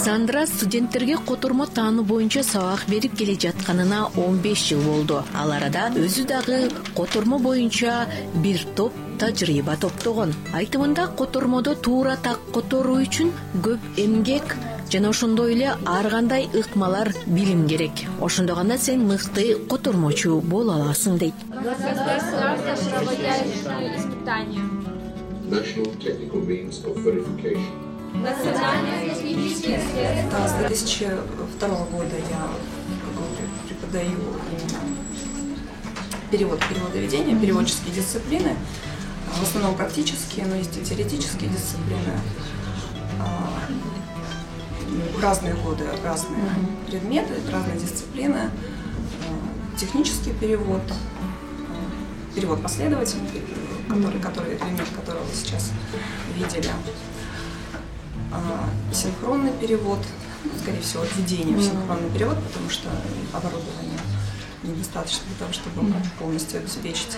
Александра студенттерге котормо таануу боюнча сабак берип келе жатканына 15 жыл болду. Ал арада өзү дагы котормо боюнча бир топ тажрыйба топтогон. Айтымында котормодо туура так которуу үчүн көп эмгек жана ошондой эле ар кандай ыкмалар билим керек. Ошондо гана сен мыкты котормочу боло аласың дейт. National Technical Means of Verification. С 2002 года я преподаю переводоведение, переводческие дисциплины, в основном практические, но есть и теоретические дисциплины. В разные годы разные предметы, разные дисциплины, технический перевод, перевод последовательный, элемент которого вы сейчас видели, синхронный перевод, скорее всего, введение в синхронный перевод, потому что оборудования недостаточно для того, чтобы полностью обеспечить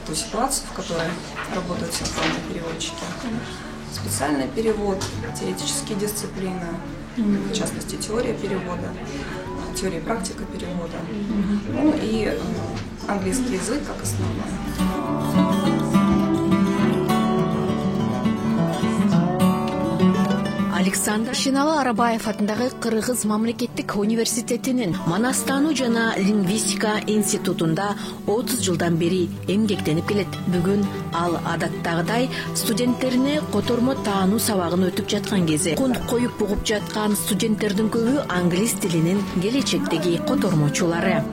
ту ситуацию, в которой работают синхронные переводчики. Специальный перевод, теоретические дисциплины, в частности, теория перевода, теория и практика перевода, ну и английский язык как основной. Александр Шиналы Арабаев атындагы Кыргыз мамлекеттик университетинин Манастануу жана лингвистика институтунда 30 жылдан бери эмгектенип келет. Бүгүн ал адаттагыдай студенттерине котормо таануу сабагын өтүп жаткан кезде кунт коюп угуп жаткан студенттердин көбү англис тилинин келечектеги котормочулары.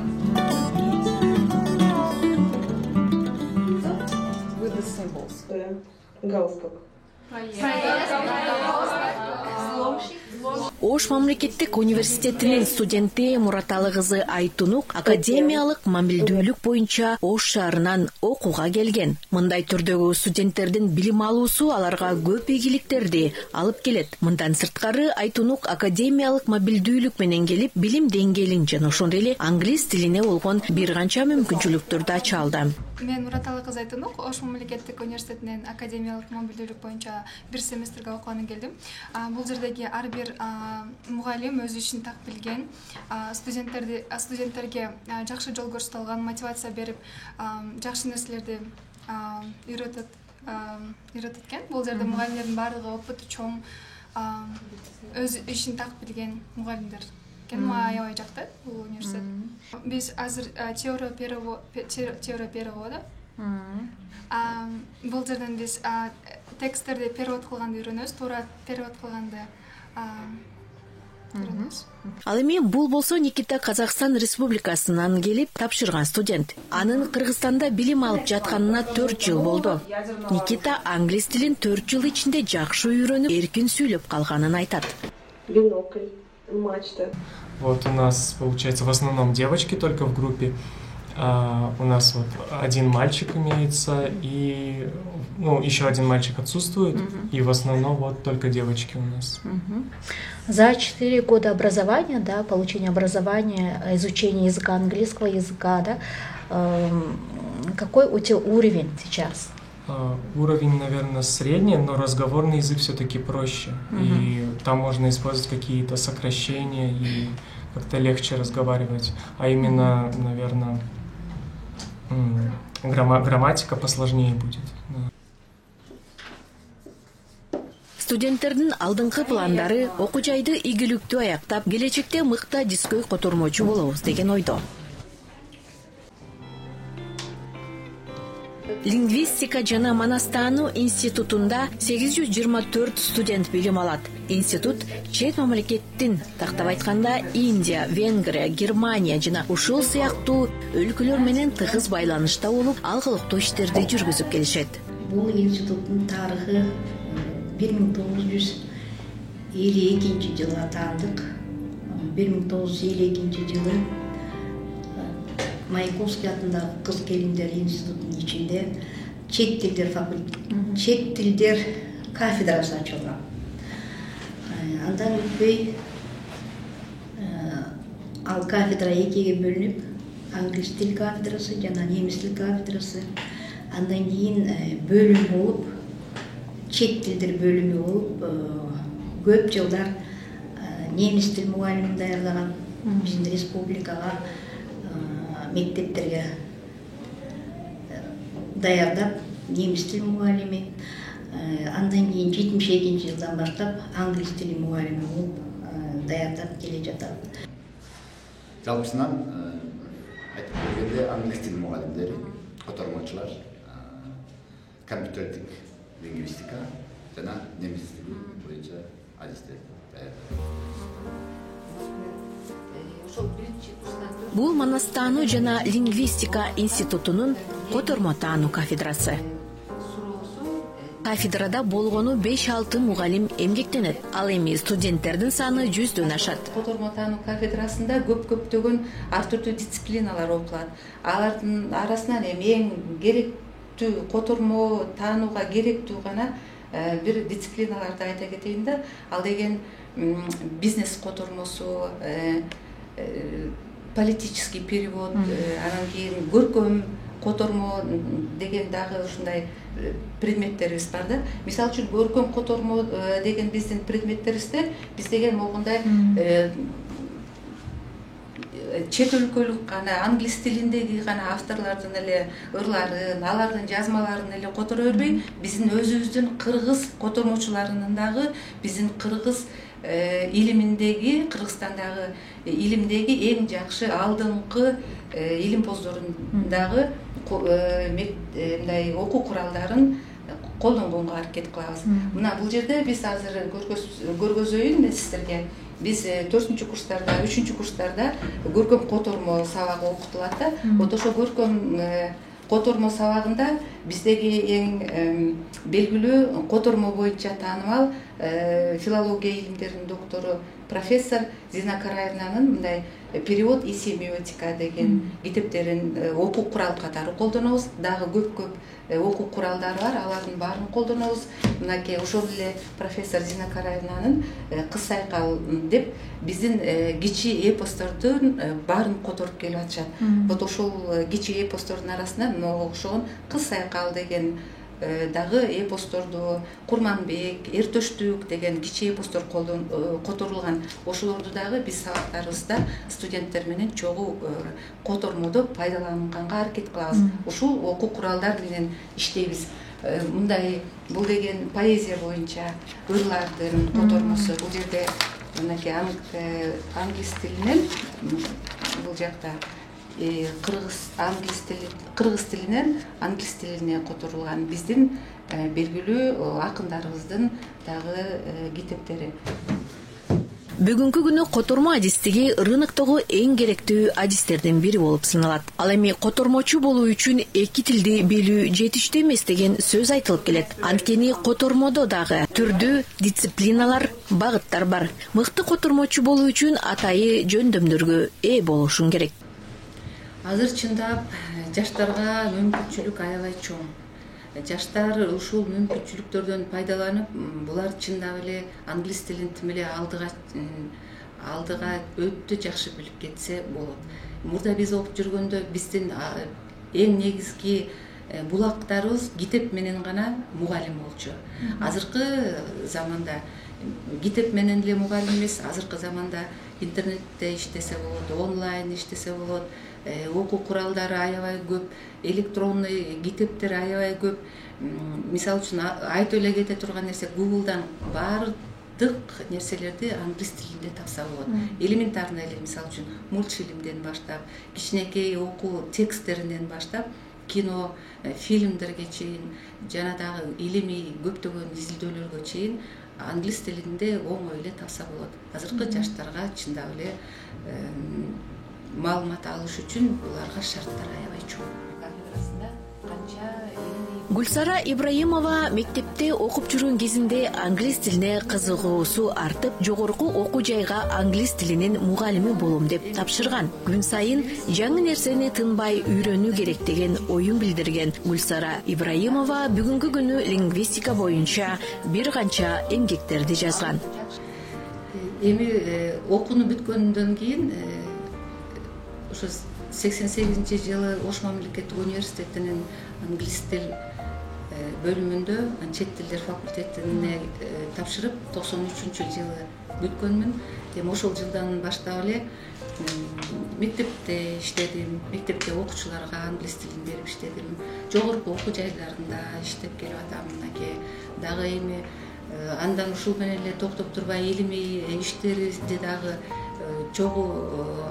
Ош мамлекеттик университетинин студенти Мураталы кызы Айтунук академиялык мамилдүүлүк боюнча Ош шаарынан окууга келген. Мындай түрдөгү студенттердин билим алуусу аларга көп ийгиликтерди алып келет. Мындан сырткары Айтунук академиялык мамилдүүлүк менен келип, билим деңгээлин жана ошондой эле англис тилине болгон бир канча мүмкүнчүлүктөрдү ача алды. Мен Мураталы кызы Айтунук Ош мамлекеттик университетинин академиялык мамилдүүлүк боюнча бир семестрге окуганы келдим. Бул жердеги ар бир мугалим өз ишин так билген, студенттерге жакшы жол көрсөтүп мотивация берип, жакшы нерселерди үйрөтөт экен. Бул жерде мугалимдердин баардыгы опыту чоң, өз ишин так билген мугалимдер. Мага аябай жактайт бул университет. Биз азыр теория перевода. Бул жерден биз тексттерди перевод кылганды үйрөнөбүз, туура перевод кылганды үйрөнөбүз. Ал эми бул болсо Никита Казакстан Республикасынан келип тапшырган студент. Анын Кыргызстанда билим алып жатканына 4 жыл болду. Никита англис тилин 4 жыл ичинде жакшы үйрөнүп, эркин сүйлөп калганын айтат. Бинокль, мачта. Вот у нас, получается, в основном девочки только в группе. У нас вот один мальчик имеется, и еще один мальчик отсутствует, и в основном вот только девочки у нас. За 4 года образования, да, получения образования, изучения языка английского языка, да, какой у тебя уровень сейчас? Уровень, наверное, средний, но разговорный язык все-таки проще. И там можно использовать какие-то сокращения и как-то легче разговаривать. А именно, наверное, грамматика посложнее будет. Студенттердин алдыңкы пландары окуу жайды ийгиликтүү аяктап, келечекте мыкты дискөй котормочу болобуз деген ойдо. Лингвистика жана Манастануу институтунда 824 студент билим алат. Институт чет мамлекеттин, тактап айтканда Индия, Венгрия, Германия жана ушул сыяктуу өлкөлөр менен тыгыз байланышта болуп, алгылыктуу иштерди жүргүзүп келишет. Бул институттун тарыхы 1952 жылы атандык. 1952 жылы Маяковский атындагы кыз келиндер институтунун ичинде чет тилдер кафедрасы ачылган. Андан өтпөй ал кафедра экиге бөлүнүп, англис тил кафедрасы жана немис тил кафедрасы, андан кийин бөлүм болуп, чет тилдер бөлүмү болуп, көп жылдар немис тил мугалимин даярдаган биздин республикага мектептерге даярдап немис тил мугалими, андан кийин 72-жылдан баштап англис тили мугалими болуп даярдап келе жатат. Жалпысынан айтып бергенде англис тили мугалимдери, котормочулар компьютерлик лингвистика жана немис тили боюнча адистер даярдайт. Бул Манастануу жана лингвистика институтунун Котормо-таануу кафедрасы. Кафедрада болгону 5-6 мугалим эмгектенет. Ал эми студенттердин саны 100дөн ашат. Котормо-таануу кафедрасында көптөгөн ар түрдүү дисциплиналар окулат. Алардын арасынан эң керектүү, котормо таанууга керектүү гана бир дисциплиналарды айта кетейин да. Ал деген бизнес котормосу, политический перевод, анан кийин көркөм котормо деген дагы ушундай предметтерибиз бар да. Мисалы үчүн көркөм котормо деген биздин предметтерибизде биз деген могундай чет өлкөлүк гана англис тилиндеги гана авторлордун эле ырларын, алардын жазмаларын эле которо бербей, биздин өзүбүздүн кыргыз котормочуларынын дагы биздин кыргыз илиминдеги, Кыргызстандагы илимдеги эң жакшы алдыңкы илимпоздорун дагы мындай окуу куралдарын колдонгонго аракет кылабыз. Мына бул жерде биз азыр көргөзөйүн мен сиздерге. Биз 4-курстарда, 3-курстарда көркөм котормо сабагы окутулат да. Вот ошо көркөм котормо сабагында биздеги эң белгилүү котормо боюнча таанымал филология илимдеринин доктору профессор Зина Караевнанын мындай перевод и семиотика деген китептерин окуу курал катары колдонобуз. Дагы көп окуу куралдары бар, алардын баарын колдонобуз. Мынакей ошол эле профессор Зина Караевнанын Кыз сайкал деп биздин кичи эпостордун баарын которуп келип атышат. Вот ошол кичи эпостордун арасынан мага окшогон Кыз сайкал деген дагы эпосторду, Курманбек, Эртөштүк деген кичи эпостор которулган. Ошолорду дагы биз сабактарыбызда студенттер менен чогуу котормодо пайдаланганга аракет кылабыз. Ушул окуу куралдар менен иштейбиз. Мындай бул деген поэзия боюнча ырлардын котормосу. Бул жерде мынакей англис тилинен бул жакта кыргыз тилинен англис тилине которулган биздин белгилүү акындарыбыздын дагы китептери. Бүгүнкү күнү котормо адистиги рыноктогу эң керектүү адистердин бири болуп саналат. Ал эми котормочу болуу үчүн эки тилди билүү жетиштүү эмес деген сөз айтылып келет. Анткени котормодо дагы түрдүү дисциплиналар, багыттар бар. Мыкты котормочу болуу үчүн атайы жөндөмдөргө ээ болушуң керек. Азыр чындап жаштарга мүмкүнчүлүк аябай чоң. Жаштар ушул мүмкүнчүлүктөрдөн пайдаланып, булар чындап эле англис тилин тим эле алдыга өтө жакшы билип кетсе болот. Мурда биз окуп жүргөндө биздин эң негизги булактарыбыз китеп менен гана мугалим болчу. Азыркы заманда китеп менен эле мугалим эмес, азыркы заманда интернетте иштесе болот, онлайн иштесе болот. Окуу куралдары аябай көп, электронный китептер аябай көп. Мисалы үчүн айтып эле кете турган нерсе Google'дан бардык нерселерди англис тилинде тапса болот. Элементарный эле мисалы үчүн мультфильмден баштап, кичинекей окуу тексттеринен баштап, кино, фильмдерге чейин, жана дагы илимий көптөгөн изилдөөлөргө чейин англис тилинде оңой эле тапса болот. Азыркы жаштарга чындап эле маалымат алыш үчүн буларга шарттар аябай чоң. Кафедрасында канча Гүлсара Ибраимова мектепте окуп жүргөн кезинде англис тилине кызыгуусу артып, жогорку окуу жайга англис тилинин мугалими болом деп тапшырган. Күн сайын жаңы нерсени тынбай үйрөнүү керек деген оюн билдирген Гүлсара Ибраимова бүгүнкү күнү лингвистика боюнча бир канча эмгектерди жазган. Эми окууну бүткөндөн кийин ошо 88-жылы Ош мамлекеттик университетинин англис тил бөлүмүндө чет тилдер факультетине тапшырып 93-жылы бүткөнмүн. Эми ошол жылдан баштап эле мектепте иштедим, мектепте окуучуларга англис тилин берип иштедим. Жогорку окуу жайларында иштеп келип атам мынакей. Дагы эми андан ушул менен эле токтоп турбай илимий иштерди дагы чогуу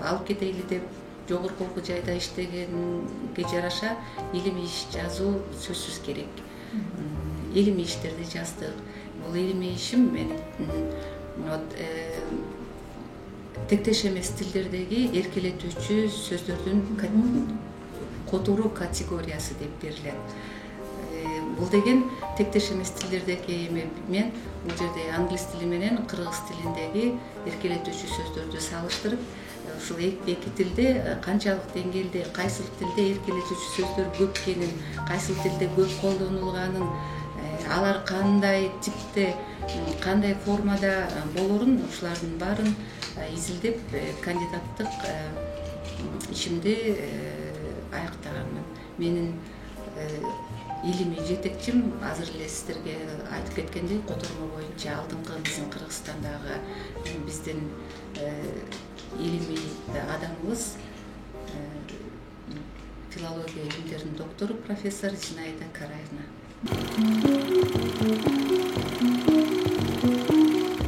алып кетейли деп жогорку окуу жайда иштегенге жараша илимий иш жазуу сөзсүз керек. Илимий иштерди жаздык. Бул илимий ишим мен тектеш эмес тилдердеги эркелетүүчү сөздөрдүн которуу категориясы деп берилет. Бул деген тектеш эмес тилдердеги мен бул жерде англис тили менен кыргыз тилиндеги эркелетүүчү сөздөрдү салыштырып, ушул эки тилде канчалык деңгээлде, кайсыл тилде эркелетүүчү сөздөр көп экенин, кайсыл тилде көп колдонулганын, алар кандай типте, кандай формада болорун, ушулардын баарын изилдеп кандидаттык ишимди аяктаганмын. Менин илимий жетекчим азыр эле сиздерге айтып кеткендей котормо боюнча алдыңкы биздин Кыргызстандагы биздин илимий адамыбыз филология илимдеринин доктору профессор Зинаида Караевна.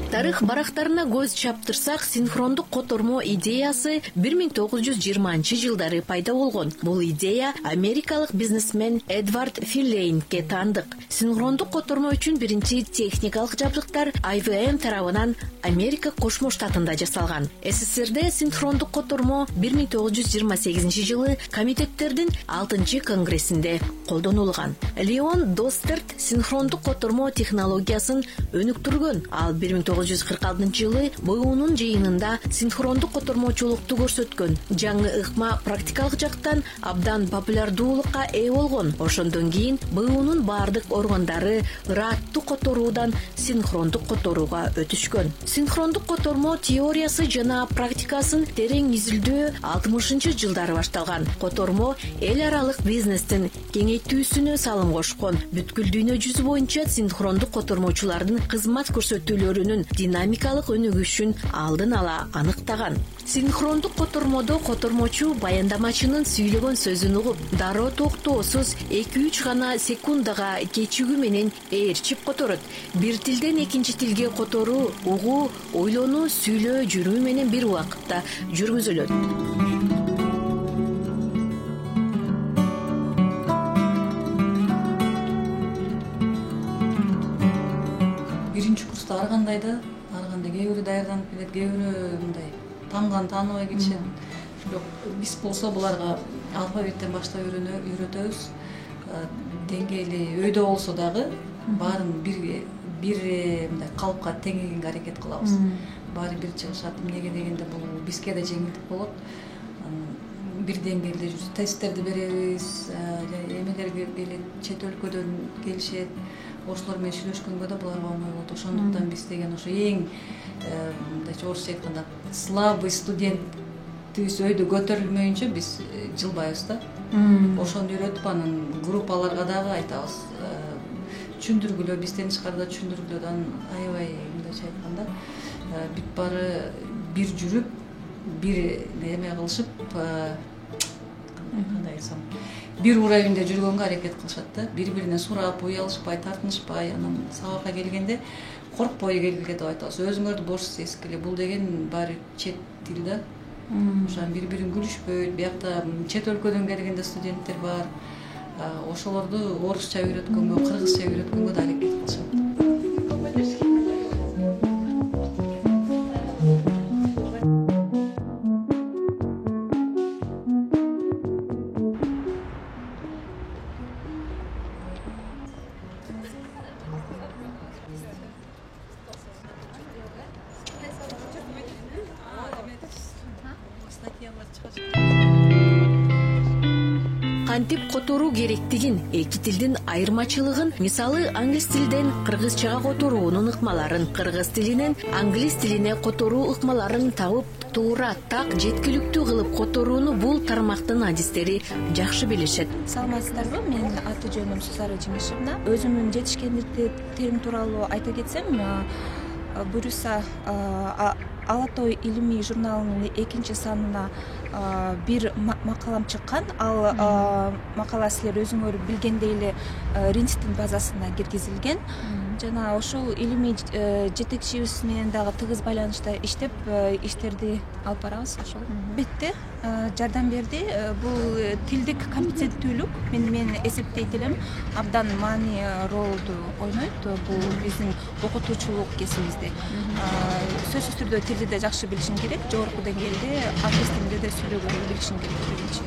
Тарых барактарына көз чаптырсак, синхрондук котормо идеясы 1920-жылдары пайда болгон. Бул идея америкалык бизнесмен Эдвард Филлейнге таандык. Синхрондук котормо үчүн биринчи техникалык жабдыктар IBM тарабынан Америка Кошмо Штатында жасалган. СССРде синхрондук котормо 1928-жылы комитеттердин 6-чы конгрессинде колдонулган. Леон Достерт синхрондук котормо технологиясын өнүктүргөн. Ал 1946-жылы БУнун жыйынында синхрондук котормочулукту көрсөткөн. Жаңы ыкма практикалык жактан абдан популярдуулукка ээ болгон. Ошондон кийин БУнун бардык органдары ыраттуу которуудан синхрондук которууга өтүшкөн. Синхрондук котормо теориясы жана практикасын терең изилдөө 60-жылдары башталган. Котормо эл аралык бизнестин кеңейтүүсүнө салым кошкон. Бүткүл дүйнө жүзү боюнча синхрондук котормочулардын кызмат көрсөтүүлөрүнүн динамикалык өнүгүшүн алдын ала аныктаган. Синхрондук котормодо котормочу баяндамачынын сүйлөгөн сөзүн угуп, дароо токтоосуз 2-3 гана секундага кечигүү менен ээрчип которот. Бир тилден экинчи тилге которуу, угуу, ойлонуу, сүйлөө, жүрүү менен бир убакытта жүргүзүлөт. Биринчи курста ар кандай кээ бирөө даярданып келет, кээ бирөө мындай тааныбай кетишет. Бирок биз болсо буларга алфавиттен баштап үйрөтөбүз. Деңгээли өйдө болсо дагы баарын бир мындай калыпка теңегенге аракет кылабыз. Баары бир чыгышат. Эмнеге дегенде бул бизге да жеңилдик болот. Бир деңгээлде тесттерди беребиз, эмелерге келет, чет өлкөдөн келишет. Ошолор менен сүйлөшкөнгө да буларга оңой болот. Ошондуктан биз деген ошо эң мындайча орусча айтканда слабый студентибиз өйдө көтөрүлмөйүнчө биз жылбайбыз да. Ошону үйрөтүп анан группаларга дагы айтабыз. Түшүндүргүлөө, бизден тышкарыда түшүндүргүлөөдөн аябай мындайча айтканда бүт баары бир жүрүп, бир эме кылышып, кандай айтсам, бир уровеньде жүргөнгө аракет кылышат да. Бири-биринен сурап, уялышпай, тартынышпай, анан сабакка келгенде коркпой келгиле деп айтабыз. Өзүңөрдү бош сезгиле. Бул деген баары чет тил да. Ошон бири-бирин күлүшпөйт. Биякта чет өлкөдөн келгенде студенттер бар. Ошолорду орусча үйрөткөнгө, кыргызча үйрөткөнгө да аракет кылышат. Кантип которуу керектигин, эки тилдин айырмачылыгын, мисалы англис тилден кыргызчага которуунун ыкмаларын, кыргыз тилинен англис тилине которуу ыкмаларын табып туура, так, жеткиликтүү кылып которууну бул тармактын адистери жакшы билишет. Саламатсыздарбы, менин аты жөнүм Сузара Жеңишевна. Өзүмдүн жетишкендиктерим тууралуу айта кетсем, буюрса Алатой илимий журналынын 2 санына бир макалам чыккан. Ал макала силер өзүңөр билгендей эле Ринстин базасына киргизилген. Жана ошол илимий жетекчибиз менен дагы тыгыз байланышта иштеп, иштерди алып барабыз. Ошол бетте жардам берди. Бул тилдик компетенттүүлүк мен эсептейт элем абдан маани ролду ойнойт. Бул биздин окутуучулук кесибибизде. Сөзсүз түрдө тилди да жакшы билишиң керек, жогорку деңгээлде англис тилинде да сүйлөгөнгө билишиң керек биринчи.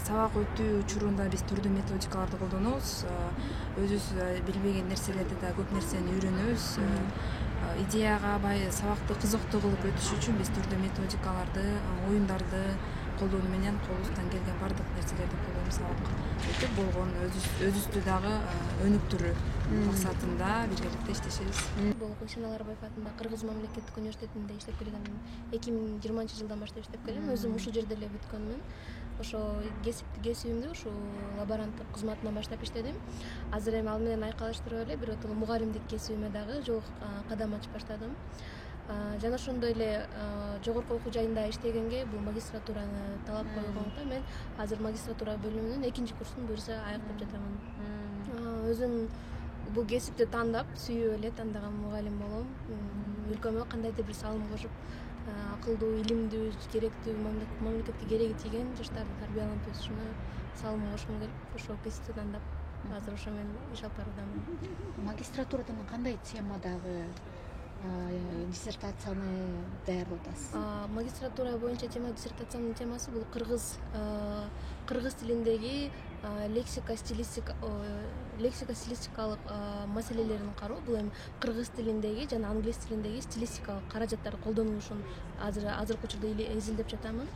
Сабак өтүү учурунда биз түрдүү методикаларды колдонобуз. Өзүбүз билбеген нерселерди да көп нерсени үйрөнөбүз. Идеяга бай сабакты кызыктуу кылып өтүш үчүн биз түрдүү методикаларды, оюндарды колдонуу менен колубуздан келген бардык нерселерди колдонуп сабакка өтүп болгон өзүбүздү дагы өнүктүрүү максатында биргеликте иштешебиз. Бул Гүлсен Аларбаев атындагы Кыргыз мамлекеттик университетинде иштеп келем. 2020-жылдан баштап иштеп келем. Өзүм ушул жерде эле бүткөнмүн. Ошо кесибимди ушу лаборанттык кызматынан баштап иштедим. Азыр эми ал менен айкалыштырып эле бирок мугалимдик кесибиме дагы жол кадам ачып баштадым. Жана ошондой эле жогорку окуу жайында иштегенге бул магистратураны талап койгондуктан мен азыр магистратура бөлүмүнүн 2-курсун буюрса аяктап жатамын. Өзүм бул кесипти тандап, сүйүп эле тандаган мугалим болом. Өлкөмө кандайдыр бир салым кошуп, акылдуу, илимдүү, керектүү, мамлекетке кереги тийген жаштарды тарбияланып өсүшүнө салым кошкум келип, ошол кесипти тандап, азыр ошо мен иш алып баруудамын. Магистратурадан кандай темадагы диссертацияны даярдап атасыз? Магистратура боюнча диссертациянын темасы бул кыргыз тилиндеги лексика стилистикалык маселелерин кароо. Бул эми кыргыз тилиндеги жана англис тилиндеги стилистикалык каражаттардын колдонулушун азыркы учурда изилдеп жатамын.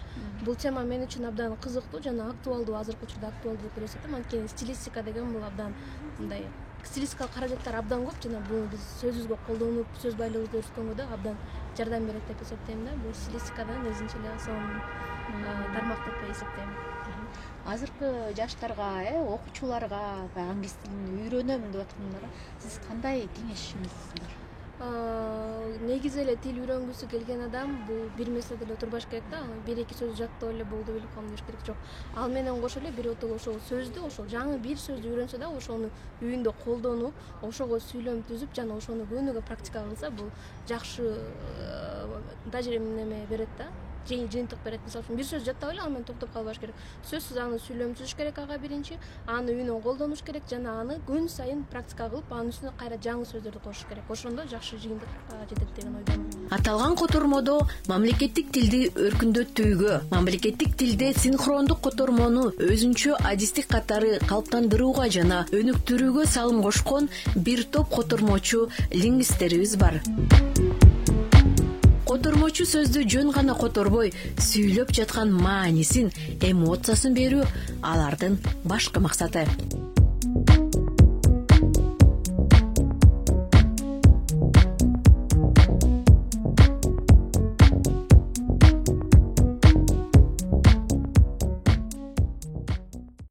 Бул тема мен үчүн абдан кызыктуу жана актуалдуу, азыркы учурда актуалдуу деп элестетем. Анткени стилистика деген бул абдан мындай стилистикалык каражаттар абдан көп жана бул биз сөзүбүзгө колдонуп, сөз байлыгыбызды өскөнгө да абдан жардам берет деп эсептейм да. Бул стилистикадан өзүнчө эле сонун тармак деп эсептейм. Азыркы жаштарга, окуучуларга англис тилин үйрөнөм деп аткандарга сиз кандай кеңешиңиз бар? Негизи эле тил үйрөнгүсү келген адам бул бир месте деле отурбаш керек да. 1-2 сөз жаттап эле болду билип калам деш керек жок. Ал менен кошо эле биротоло ошол сөздү, ошол жаңы бир сөздү үйрөнсө да ошону үйүндө колдонуп, ошого сүйлөм түзүп жана ошону күнүгө практика кылса бул жакшы тажрыйба берет да. Жыйынтык берет. Мисалы үчүн бир сөз жаттап эле ал менен токтоп калбаш керек. Сөзсүз аны сүйлөм түзүш керек ага биринчи, аны үйүнөн колдонуш керек жана аны күн сайын практика кылып, анын үстүнө кайра жаңы сөздөрдү кошуш керек. Ошондо жакшы жыйынтыкка жетет деген ойдомун. Аталган котормодо мамлекеттик тилди өркүндөтүүгө, мамлекеттик тилде синхрондук котормону өзүнчө адистик катары калыптандырууга жана өнүктүрүүгө салым кошкон бир топ котормочу лингвисттерибиз бар. Котормочу сөздү жөн гана которбой, сүйлөп жаткан маанисин, эмоциясын берүү алардын башкы максаты.